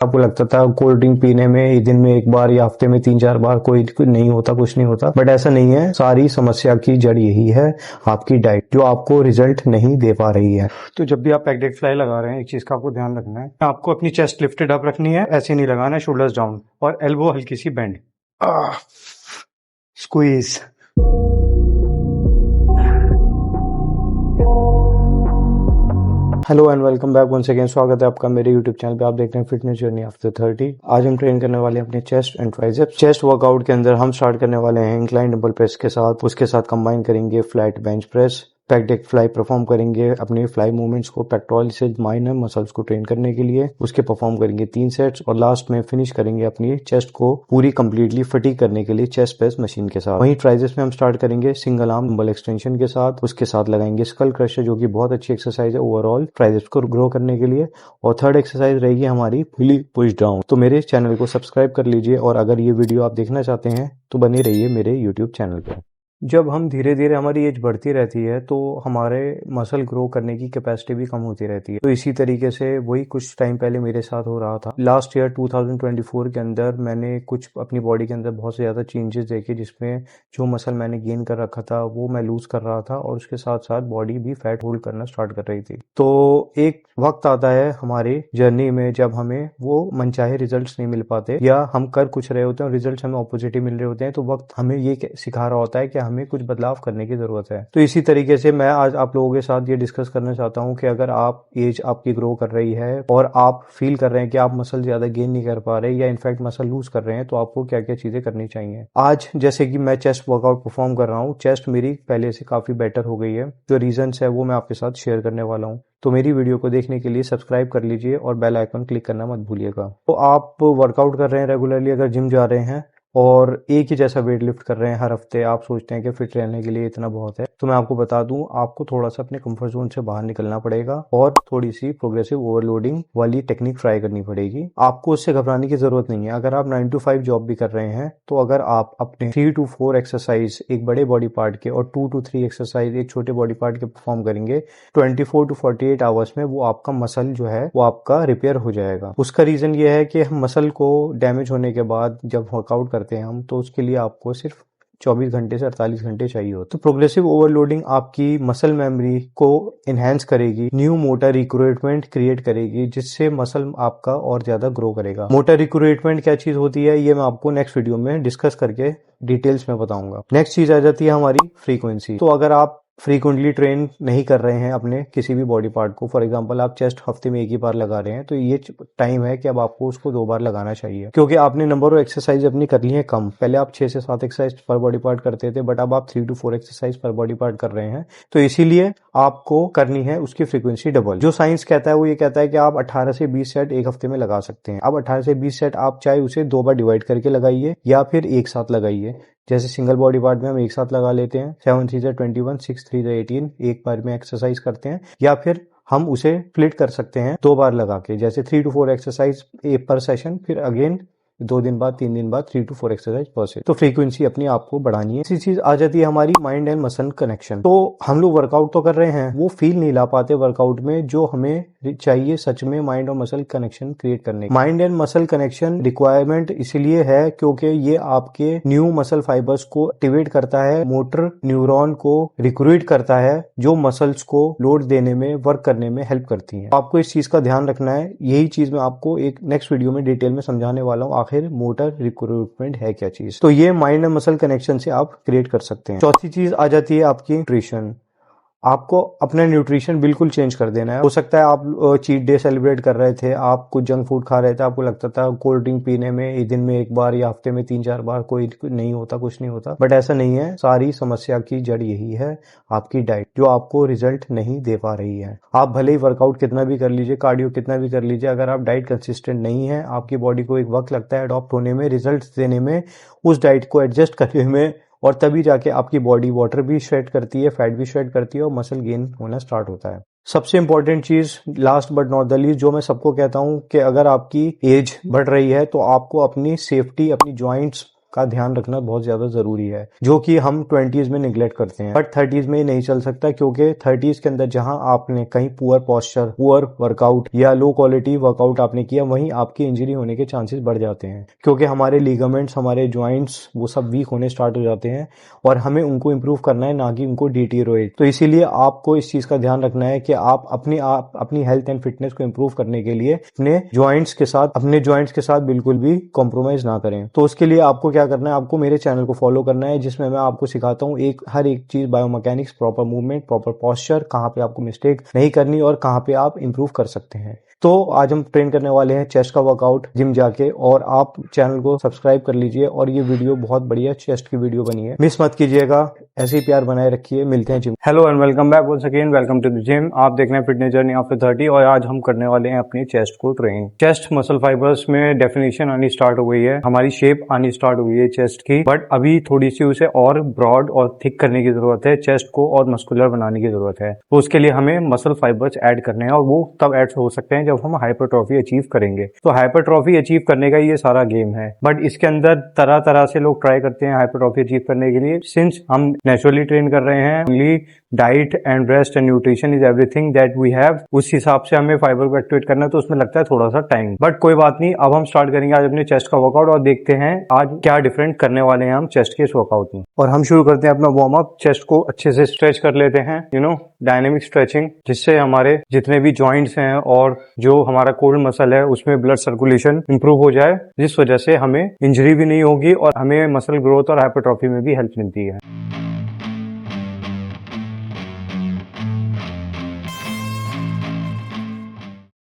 आपको लगता था कोल्ड ड्रिंक पीने में दिन में एक बार या हफ्ते में 3-4 बार कोई नहीं होता, कुछ नहीं होता, बट ऐसा नहीं है। सारी समस्या की जड़ यही है, आपकी डाइट, जो आपको रिजल्ट नहीं दे पा रही है। तो जब भी आप पैक्ड एग फ्लाई लगा रहे हैं, एक चीज का आपको ध्यान रखना है, आपको अपनी चेस्ट लिफ्टेड अप रखनी है, ऐसे नहीं लगाना है, शोल्डर्स डाउन, और एल्बो हल्की सी bend, squeeze. Hello and welcome back once again. स्वागत है आपका मेरे यूट्यूब चैनल पे। आप देख रहे हैं फिटनेस जर्नी आफ्टर 30। आज हम ट्रेन करने वाले हैं अपने chest and triceps. Chest workout के अंदर हम स्टार्ट करने वाले हैं इंक्लाइन डंबल प्रेस के साथ, उसके साथ कंबाइन करेंगे flat bench press, packed egg fly perform करेंगे अपने फ्लाई मूवमेंट्स को पेक्टोरल से माइनर मसल्स को ट्रेन करने के लिए। उसके परफॉर्म करेंगे 3 सेट्स और लास्ट में फिनिश करेंगे अपनी चेस्ट को पूरी कंप्लीटली फटीग करने के लिए चेस्ट प्रेस मशीन के साथ। वहीं ट्राइसेप्स में हम स्टार्ट करेंगे सिंगल आर्म डंबल एक्सटेंशन के साथ, उसके साथ लगाएंगे स्कल क्रशर, जो कि बहुत अच्छी एक्सरसाइज है ओवरऑल ट्राइसेप्स को ग्रो करने के लिए। और थर्ड एक्सरसाइज रहेगी हमारी पुली पुश डाउन। तो मेरे चैनल को सब्सक्राइब कर लीजिए, और अगर ये वीडियो आप देखना चाहते हैं तो बने रहिए मेरे यूट्यूब चैनल पर। जब हम धीरे धीरे हमारी एज बढ़ती रहती है तो हमारे मसल ग्रो करने की कैपेसिटी भी कम होती रहती है। तो इसी तरीके से वही कुछ टाइम पहले मेरे साथ हो रहा था। लास्ट ईयर 2024 के अंदर मैंने कुछ अपनी बॉडी के अंदर बहुत से ज़्यादा चेंजेस देखे, जिसमें जो मसल मैंने गेन कर रखा था वो मैं लूज कर रहा था, और उसके साथ साथ बॉडी भी फैट होल्ड करना स्टार्ट कर रही थी। तो एक वक्त आता है हमारी जर्नी में जब हमें वो मनचाहे रिजल्ट्स नहीं मिल पाते, या हम कर कुछ रहे होते हैं और रिजल्ट्स हमें ऑपोजिट ही मिल रहे होते हैं। तो वक्त हमें ये सिखा रहा होता है कि हमें कुछ बदलाव करने की जरूरत है। तो इसी तरीके से मैं आज आप लोगों के साथ ये डिस्कस करना चाहता हूं कि अगर आप एज आपकी ग्रो कर रही है और आप फील कर रहे हैं कि आप मसल ज्यादा गेन नहीं कर पा रहे, या इनफैक्ट मसल लूज कर रहे हैं, तो आपको क्या क्या चीजें करनी चाहिए। आज जैसे कि मैं चेस्ट वर्कआउट परफॉर्म कर रहा हूँ, चेस्ट मेरी पहले से काफी बेटर हो गई है। जो रीजंस है वो मैं आपके साथ शेयर करने वाला हूँ। तो मेरी वीडियो को देखने के लिए सब्सक्राइब कर लीजिए और बेल आइकन क्लिक करना मत भूलिएगा। तो आप वर्कआउट कर रहे हैं रेगुलरली, अगर जिम जा रहे हैं और एक ही जैसा वेट लिफ्ट कर रहे हैं हर हफ्ते, आप सोचते हैं कि फिट रहने के लिए इतना बहुत है, तो मैं आपको बता दूं, आपको थोड़ा सा अपने कंफर्ट जोन से बाहर निकलना पड़ेगा और थोड़ी सी प्रोग्रेसिव ओवरलोडिंग वाली टेक्निक ट्राई करनी पड़ेगी। आपको उससे घबराने की जरूरत नहीं है। अगर आप 9 to 5 जॉब भी कर रहे हैं, तो अगर आप अपने 3 to 4 एक्सरसाइज एक बड़े बॉडी पार्ट के और 2 to 3 एक्सरसाइज एक छोटे बॉडी पार्ट के परफॉर्म करेंगे, 24 to 48 आवर्स में वो आपका मसल जो है वो आपका रिपेयर हो जाएगा। उसका रीजन ये है कि हम मसल को डैमेज होने के बाद जब वर्कआउट करते हैं हम, तो उसके लिए आपको सिर्फ 24 घंटे से 48 घंटे चाहिए होते। तो प्रोग्रेसिव ओवरलोडिंग आपकी मसल मेमोरी को एनहेंस करेगी, न्यू मोटर रिक्रूटमेंट क्रिएट करेगी, जिससे मसल आपका और ज्यादा ग्रो करेगा। मोटर रिक्रूटमेंट क्या चीज होती है, ये मैं आपको नेक्स्ट वीडियो में डिस्कस करके डिटेल्स में बताऊंगा। नेक्स्ट चीज आ जाती है हमारी फ्रीक्वेंसी। तो अगर आप फ्रीक्वेंटली ट्रेन नहीं कर रहे हैं अपने किसी भी बॉडी पार्ट को, फॉर एग्जांपल आप चेस्ट हफ्ते में एक ही बार लगा रहे हैं, तो ये टाइम है कि अब आपको उसको 2 बार लगाना चाहिए, क्योंकि आपने नंबर ऑफ एक्सरसाइज अपनी कर ली है कम। पहले आप 6 से 7 एक्सरसाइज पर बॉडी पार्ट करते थे, बट अब आप 3 to 4 एक्सरसाइज पर बॉडी पार्ट कर रहे हैं। तो इसीलिए आपको करनी है उसकी फ्रीक्वेंसी डबल। जो साइंस कहता है वो ये कहता है कि आप 18 से 20 सेट एक हफ्ते में लगा सकते हैं। अब 18 से 20 सेट आप चाहे उसे 2 बार डिवाइड करके लगाइए या फिर एक साथ लगाइए। जैसे सिंगल बॉडी पार्ट में हम एक साथ लगा लेते हैं, 7 3 21, 6 3 18, एक बार में एक्सरसाइज करते हैं, या फिर हम उसे स्प्लिट कर सकते हैं 2 बार लगा के, जैसे 3 to 4 एक्सरसाइज पर सेशन, फिर अगेन 2 दिन बाद 3 दिन बाद 3 to 4 एक्सरसाइज पर सेट। तो फ्रीक्वेंसी अपनी आपको बढ़ानी है। इसी चीज आ जाती है हमारी माइंड एंड मसल कनेक्शन। तो हम लोग वर्कआउट तो कर रहे हैं, वो फील नहीं ला पाते वर्कआउट में जो हमें चाहिए सच में माइंड और मसल कनेक्शन क्रिएट करने। Mind and muscle connection requirement इसलिए है क्योंकि ये आपके न्यू मसल फाइबर्स को एक्टिवेट करता है, मोटर न्यूरॉन को रिक्रूट करता है, जो मसल्स को लोड देने में, वर्क करने में हेल्प करती है। आपको इस चीज का ध्यान रखना है। यही चीज मैं आपको एक नेक्स्ट वीडियो में डिटेल में समझाने वाला हूँ, आखिर मोटर रिक्रूटमेंट है क्या चीज। तो ये माइंड एंड मसल कनेक्शन से आप क्रिएट कर सकते हैं। चौथी चीज आ जाती है आपकी न्यूट्रिशन। आपको अपना न्यूट्रिशन बिल्कुल चेंज कर देना है। हो सकता है आप चीट डे सेलिब्रेट कर रहे थे, आप कुछ जंक फूड खा रहे थे, आपको लगता था कोल्ड ड्रिंक पीने में दिन में एक बार या हफ्ते में 3-4 बार कोई नहीं होता, कुछ नहीं होता, बट ऐसा नहीं है। सारी समस्या की जड़ यही है, आपकी डाइट, जो आपको रिजल्ट नहीं दे पा रही है। आप भले ही वर्कआउट कितना भी कर लीजिए, कार्डियो कितना भी कर लीजिए, अगर आप डाइट कंसिस्टेंट नहीं है, आपकी बॉडी को एक वक्त लगता है अडॉप्ट होने में, रिजल्ट देने में, उस डाइट को एडजस्ट करने में, और तभी जाके आपकी बॉडी वाटर भी शेड करती है, फैट भी शेड करती है, और मसल गेन होना स्टार्ट होता है। सबसे इंपॉर्टेंट चीज, last but not the least, जो मैं सबको कहता हूं कि अगर आपकी एज बढ़ रही है तो आपको अपनी सेफ्टी, अपनी जॉइंट्स का ध्यान रखना बहुत ज्यादा जरूरी है, जो कि हम 20s में निगलेक्ट करते हैं। बट 30s में नहीं चल सकता, क्योंकि 30s के अंदर जहां आपने कहीं पुअर पोस्चर, पुअर वर्कआउट या लो क्वालिटी वर्कआउट आपने किया, वहीं आपकी इंजरी होने के चांसेस बढ़ जाते हैं, क्योंकि हमारे लिगामेंट्स, हमारे ज्वाइंट्स वो सब वीक होने स्टार्ट हो जाते हैं और हमें उनको इंप्रूव करना है, ना कि उनको डिटीरियोरेट। तो इसीलिए आपको इस चीज का ध्यान रखना है कि आप अपनी हेल्थ एंड फिटनेस को इंप्रूव करने के लिए अपने ज्वाइंट्स के साथ बिल्कुल भी कॉम्प्रोमाइज ना करें। तो उसके लिए आपको क्या करना है, आपको मेरे चैनल को फॉलो करना है, जिसमें मैं आपको सिखाता हूँ हर एक चीज, biomechanics, proper movement, proper posture, कहाँ पे आपको मिस्टेक नहीं करनी और कहाँ पे आप इंप्रूव कर सकते हैं। तो आज हम ट्रेन करने वाले हैं चेस्ट का वर्कआउट जिम जाके, और आप चैनल को सब्सक्राइब कर लीजिए। और ये वीडियो बहुत बढ़िया चेस्ट की वीडियो बनी है, मिस मत कीजिएगा, ऐसे ही प्यार बनाए रखिए। मिलते हैं gym. Hello and welcome back once again, welcome to the gym. आप देख रहे हैं फिटनेस जर्नी आफ्टर 30 और आज हम करने वाले हैं अपनी चेस्ट को ट्रेन। चेस्ट मसल फाइबर्स में डेफिनेशन आनी स्टार्ट हो गई है, हमारी शेप आनी स्टार्ट हुई है चेस्ट की, बट अभी थोड़ी सी उसे और ब्रॉड और थिक करने की जरूरत है, चेस्ट को और मस्कुलर बनाने की जरूरत है। तो उसके लिए हमें मसल फाइबर्स ऐड करने हैं, और वो तब ऐड हो सकते हैं जब हम हाइपरट्रॉफी अचीव करेंगे। तो हाइपरट्रॉफी अचीव करने का ये सारा गेम है, बट इसके अंदर तरह तरह से लोग ट्राई करते हैं हाइपरट्रॉफी अचीव करने के लिए। सिंस हम नेचुरली ट्रेन कर रहे हैं, only diet and rest and nutrition is everything that we have, उस हिसाब से हमें फाइबर को एक्टिवेट करना है, तो उसमें लगता है थोड़ा सा टाइम, बट कोई बात नहीं। अब हम स्टार्ट करेंगे आज अपने चेस्ट का वर्कआउट और देखते हैं आज क्या डिफरेंट करने वाले हैं हम चेस्ट के इस वर्कआउट में। और हम शुरू करते हैं अपना वार्म अप। चेस्ट को अच्छे से स्ट्रेच कर लेते हैं, डायनेमिक स्ट्रेचिंग, जिससे हमारे जितने भी जॉइंट्स हैं और जो हमारा कोल्ड मसल है उसमें ब्लड सर्कुलेशन इंप्रूव हो जाए, जिस वजह से हमें इंजरी भी नहीं होगी और हमें मसल ग्रोथ और हाइपरट्रॉफी में भी हेल्प मिलती है।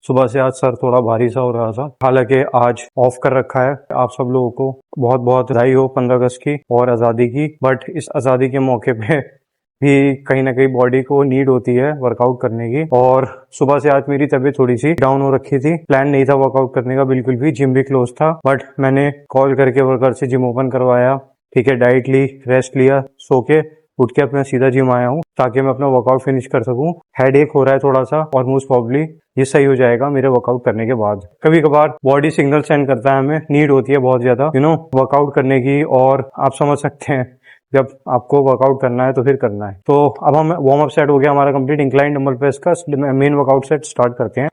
सुबह से आज सर थोड़ा भारी सा हो रहा था, हालांकि आज ऑफ कर रखा है। आप सब लोगों को बहुत बहुत बधाई हो 15 अगस्त की और आज़ादी की, बट इस आज़ादी के मौके पे भी कहीं ना कहीं बॉडी को नीड होती है वर्कआउट करने की। और सुबह से आज मेरी तबीयत थोड़ी सी डाउन हो रखी थी, प्लान नहीं था वर्कआउट करने का बिल्कुल भी, जिम भी क्लोज था, बट मैंने कॉल करके वर्कर से जिम ओपन करवाया, ठीक है, डाइट ली, रेस्ट लिया, सो के उठ के अपना सीधा जिम आया हूँ ताकि मैं अपना वर्कआउट फिनिश कर सकूं। हेडेक हो रहा है थोड़ा सा और मोस्ट प्रॉब्ली ये सही हो जाएगा मेरे वर्कआउट करने के बाद। कभी कभार बॉडी सिग्नल सेंड करता है, हमें नीड होती है बहुत ज्यादा वर्कआउट करने की, और आप समझ सकते हैं जब आपको वर्कआउट करना है तो फिर करना है। तो अब हम वार्म अप सेट हो गया हमारा कंप्लीट, इंक्लाइन डंबल प्रेस का मेन वर्कआउट सेट स्टार्ट करते हैं।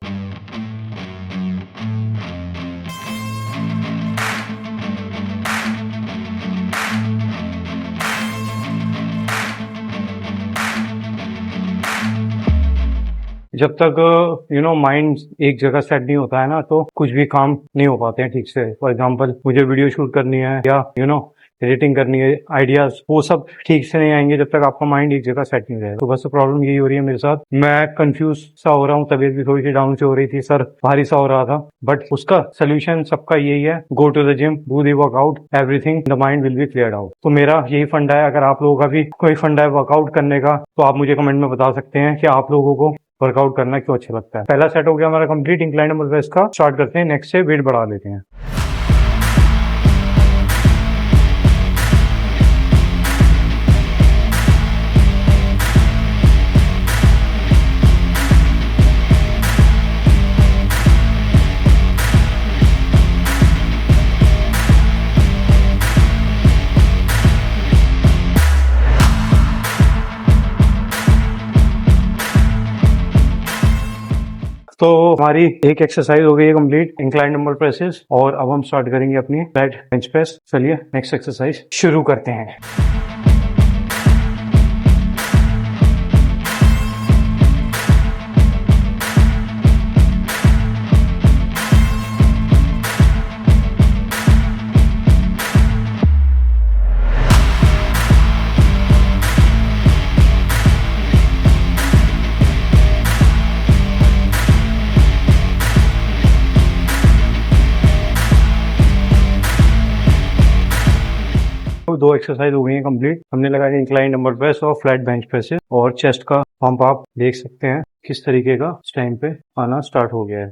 जब तक माइंड एक जगह सेट नहीं होता है ना, तो कुछ भी काम नहीं हो पाते हैं ठीक से। फॉर एग्जांपल मुझे वीडियो शूट करनी है या एडिटिंग करनी है, आइडियाज, वो सब ठीक से नहीं आएंगे जब तक आपका माइंड एक जगह सेट नहीं रहेगा। तो बस प्रॉब्लम यही हो रही है मेरे साथ, मैं कंफ्यूज सा हो रहा हूँ, तबीयत भी थोड़ी सी डाउन से हो रही थी, सर भारी सा हो रहा था, बट उसका सोल्यूशन सबका यही है, go to the gym, do the workout, everything, the mind will be cleared out. तो मेरा यही फंडा है। अगर आप लोगों का भी कोई फंडा है वर्कआउट करने का, तो आप मुझे कमेंट में बता सकते हैं कि आप लोगों को वर्कआउट करना क्यों अच्छा लगता है। पहला सेट हो गया हमारा कंप्लीट इंक्लाइन डंबल प्रेस का, स्टार्ट करते हैं, नेक्स्ट से वेट बढ़ा लेते हैं। तो हमारी एक एक्सरसाइज हो गई है कंप्लीट, इंक्लाइन डंबल प्रेसेस, और अब हम स्टार्ट करेंगे अपनी फ्लैट बेंच प्रेस। चलिए नेक्स्ट एक्सरसाइज शुरू करते हैं। दो एक्सरसाइज हो गई है कंप्लीट, हमने लगाया इंक्लाइन डंबल प्रेस और फ्लैट बेंच प्रेस, और चेस्ट का पंप आप देख सकते हैं किस तरीके का इस टाइम पे आना स्टार्ट हो गया है।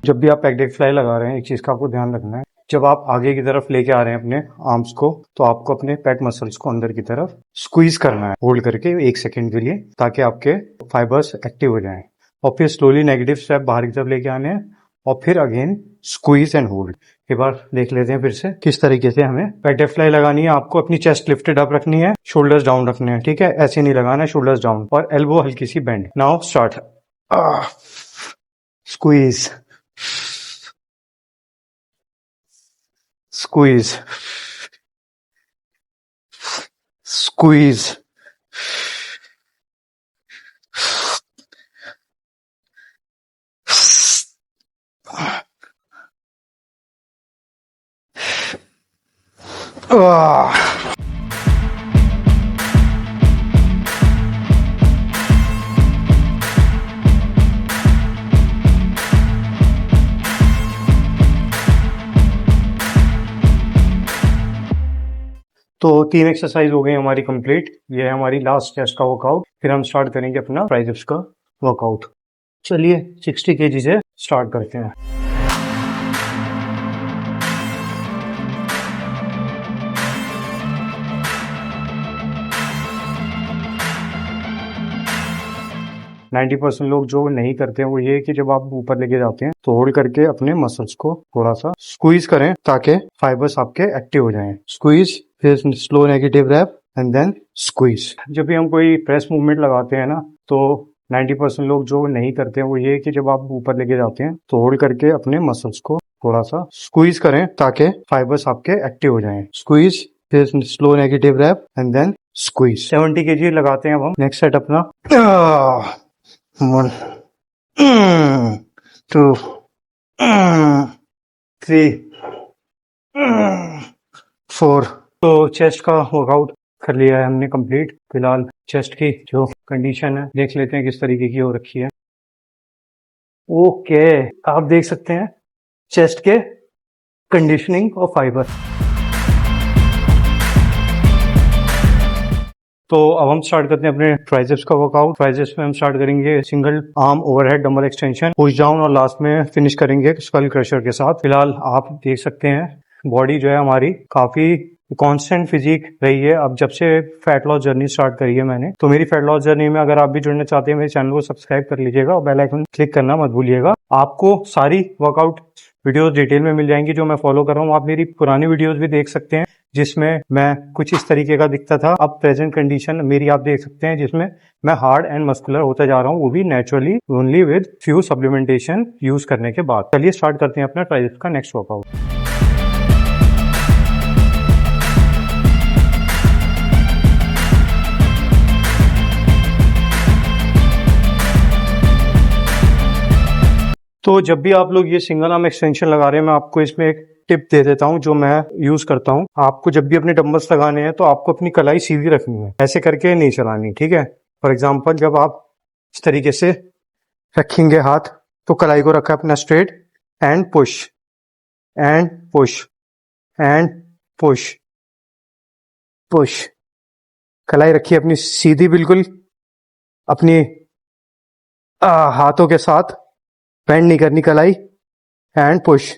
जब भी आप पैक्ड एक्स फ्लाई लगा रहे हैं, एक चीज का आपको ध्यान रखना है जब आप आगे की तरफ लेके आ रहे हैं अपने आर्म्स को, तो आपको अपने पैक मसल्स को अंदर की तरफ स्क्वीज करना है होल्ड करके 1 सेकेंड के लिए, ताकि आपके फाइबर्स एक्टिव हो जाएं। और फिर स्लोली नेगेटिव स्टेप बाहर की तरफ लेके आने हैं और फिर अगेन स्क्वीज एंड होल्ड। एक बार देख लेते हैं फिर से किस तरीके से हमें बटरफ्लाई लगानी है। आपको अपनी चेस्ट लिफ्टेड अप रखनी है, शोल्डर्स डाउन रखने हैं, ठीक है, ऐसे नहीं लगाना है, शोल्डर्स डाउन और एल्बो हल्की सी bend. Now start. Squeeze squeeze squeeze तो 3 एक्सरसाइज हो गई हमारी कंप्लीट। ये है हमारी लास्ट चेस्ट का वर्कआउट। फिर हम स्टार्ट करेंगे अपना ट्राइसेप्स का वर्कआउट। चलिए 60 kg से स्टार्ट करते हैं। नाइन्टी 90% लोग जो नहीं करते हैं वो ये कि जब आप ऊपर लेके जाते हैं तो होल्ड करके अपने मसल्स को थोड़ा सा स्क्वीज करें ताकि फाइबर्स आपके एक्टिव हो जाएं। स्क्वीज, फिर slow negative rep and then squeeze. जब भी हम कोई प्रेस मूवमेंट लगाते हैं ना, तो 90% लोग जो नहीं करते हैं वो ये कि जब आप ऊपर लेके जाते हैं तो होल्ड करके अपने मसल्स को थोड़ा सा स्क्वीज करें ताकि फाइबर्स आपके एक्टिव हो जाएं। स्क्वीज, फिर slow negative rep and then squeeze. 70 kg लगाते हैं अब हम। नेक्स्ट सेट अपना 1 2 3 4। तो चेस्ट का वर्कआउट कर लिया है हमने कंप्लीट। फिलहाल चेस्ट की जो कंडीशन है देख लेते हैं किस तरीके की हो रखी है। ओके, आप देख सकते हैं चेस्ट के कंडीशनिंग और फाइबर। तो अब हम स्टार्ट करते हैं अपने ट्राइसेप्स का वर्कआउट। ट्राइसेप्स में हम स्टार्ट करेंगे single arm overhead dumbbell extension, push down और लास्ट में फिनिश करेंगे स्कल क्रशर के साथ। फिलहाल आप देख सकते हैं बॉडी जो है हमारी काफी कांस्टेंट फिजिक रही है अब जब से फैट लॉस जर्नी स्टार्ट करी है मैंने। तो मेरी फैट लॉस जर्नी में अगर आप भी जुड़ना चाहते हैं मेरे चैनल को सब्सक्राइब कर लीजिएगा और बेल आइकन क्लिक करना मत भूलिएगा। आपको सारी वर्कआउट वीडियोस डिटेल में मिल जाएंगी जो मैं फॉलो कर रहा हूँ। आप मेरी पुरानी वीडियोस भी देख सकते हैं जिसमें मैं कुछ इस तरीके का दिखता था। अब प्रेजेंट कंडीशन मेरी आप देख सकते हैं जिसमें मैं हार्ड एंड मस्कुलर होता जा रहा हूँ, वो भी naturally only with few supplementation use करने के बाद। चलिए स्टार्ट करते हैं अपना ट्राइसेप्स का नेक्स्ट वर्कआउट। तो जब भी आप लोग ये सिंगल आर्म एक्सटेंशन लगा रहे हैं, मैं आपको इसमें एक टिप दे देता हूं जो मैं यूज करता हूं। आपको जब भी अपने डंबल्स लगाने हैं तो आपको अपनी कलाई सीधी रखनी है, ऐसे करके नहीं चलानी, ठीक है। फॉर एग्जांपल जब आप इस तरीके से रखेंगे हाथ तो कलाई को रखा अपना straight and push and push and push push. कलाई रखिए अपनी सीधी बिल्कुल, अपनी हाथों के साथ बेंड नहीं करनी कलाई एंड पुश।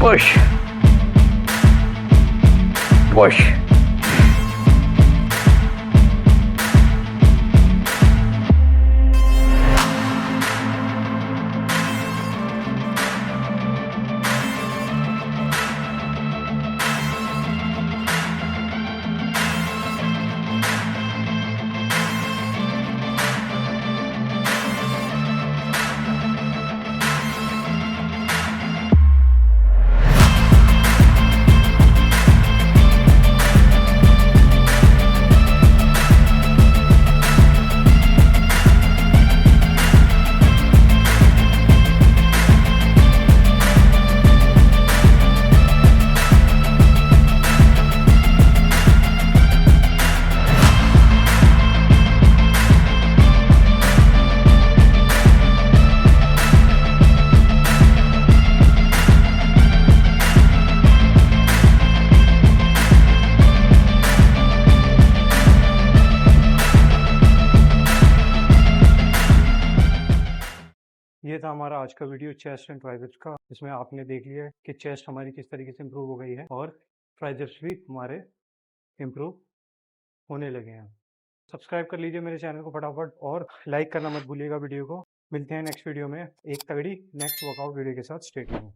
Push push. ये था हमारा आज का वीडियो चेस्ट एंड ट्राइसेप्स का। इसमें आपने देख लिया है कि चेस्ट हमारी किस तरीके से इम्प्रूव हो गई है और ट्राइसेप्स भी हमारे इम्प्रूव होने लगे हैं। सब्सक्राइब कर लीजिए मेरे चैनल को फटाफट और लाइक करना मत भूलिएगा वीडियो को। मिलते हैं नेक्स्ट वीडियो में एक तगड़ी नेक्स्ट वर्कआउट वीडियो के साथ। Stay tuned.